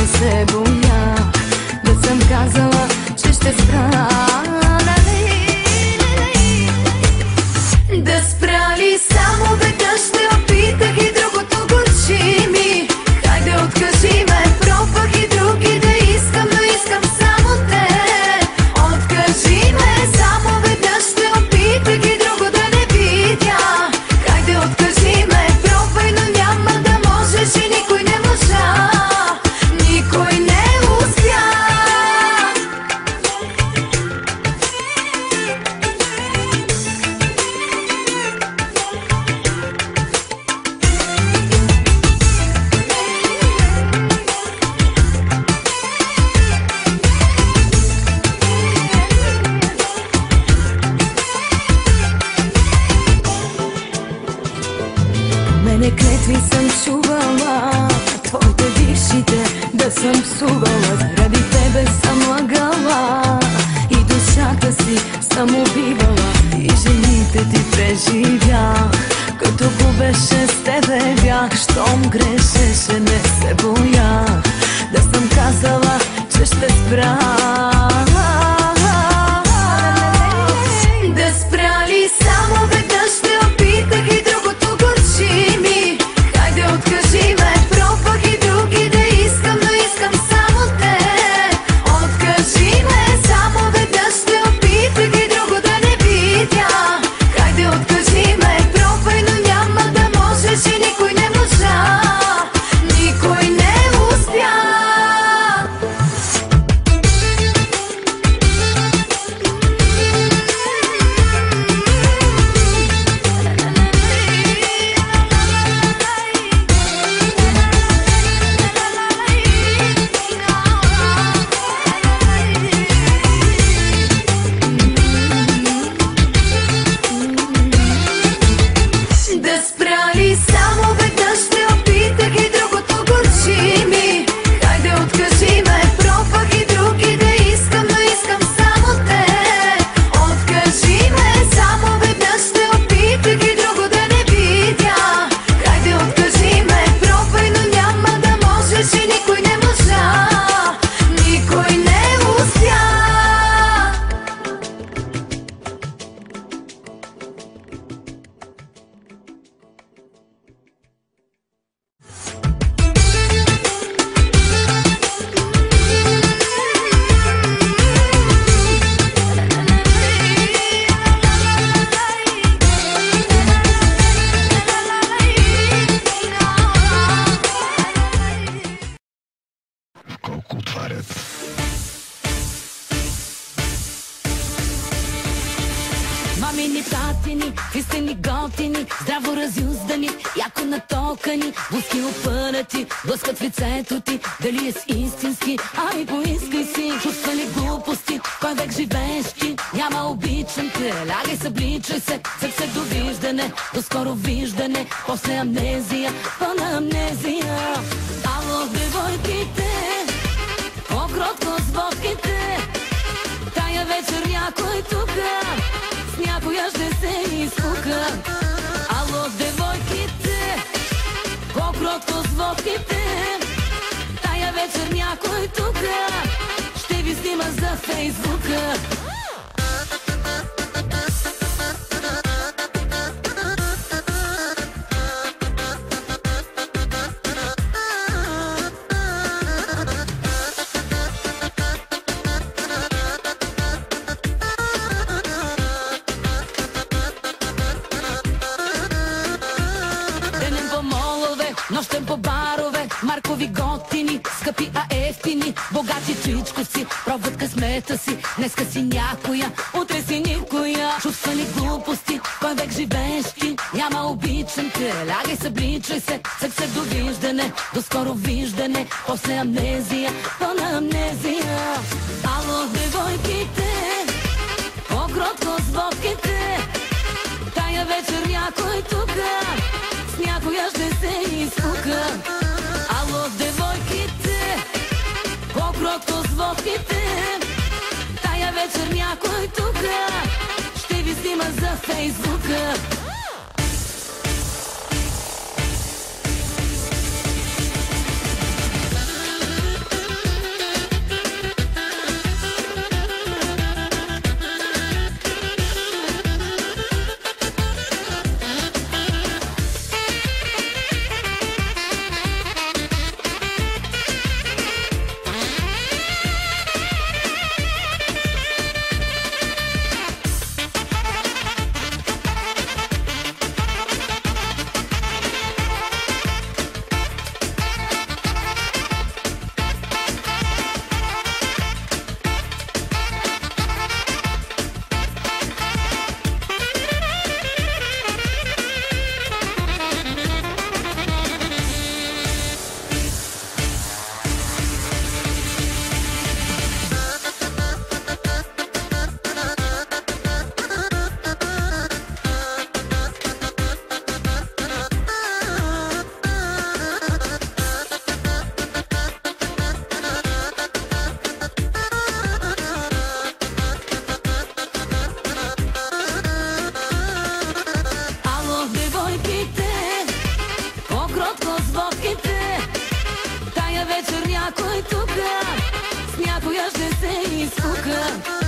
не се боя. Да съм казала, че ще спра. Да спра ли само веднъж те опитах и другото горчи ми. Хайде откажи ме, пробвах и други да искам, но искам само те. Откажи ме, само веднъж те опитах и друго да не видя. Хайде откажи ме, пробвай, но няма да можеш и никой не можа. Никой не успя. Мене клетви съм чувала, твоите бившите да съм псувала. Заради тебе съм лъгала и душата си съм убивала. И жените ти преживях, като губеше с тебе бях. Щом грешеше не се боях, да съм казала, че ще спра. Да спра ли само веднъж те опитах и другото горчи ми. Хайде откажи ме, пробвах и други да искам, но искам само те. Откажи ме, само веднъж те опитах и друго да не видя. Хайде откажи ме, пробвай, но няма да можеш и никой не можа. Никой не успя. Да спра ли само веднъж те опитах и другото горчи ми. Хайде откажи ме, пробвах и други да искам, но искам само те. Откажи ме, само веднъж те опитах и друго да не видя. Хайде откажи ме, пробвай, но няма да можеш и никой не можа. Никой не успя. Колко отварят. Мамини, татини, ви сте ни готини, здраво разюздани, яко натокани, буски опънати, блъскат в лицето ти, дали е с истински, ай поискай си, чувствали глупости, кой век живееш ти, няма обичам те, лягай събличай се, сърце довиждане, до скоро виждане, после амнезия, пълна амнезия. Ало, девойките, по-кротко с водките, тая вечер някой тука, с някоя ще се изпука. Ало, девойките, по-кротко с водките, тая вечер някой тука, ще ви снима за Фейсбука. Нощем по барове, маркови готини, скъпи, а ефтини, богати чичковци, пробват късмета си, днеска си някоя, утре си никоя. Чувствали глупости, кой век живееш ти, няма обичам те, лягай събличай се, сърце довиждане, до скоро виждане, после амнезия, пълна амнезия. Ало, девойките, по-кротко с водките, тая вечер някой тука, с някоя ще се изпука. Ало, девойките, по-кротко с водките, тая вечер някой тука, ще ви снима за Фейсбука. кротко с водките. Тая вечер някой тука с някоя ще се изпука.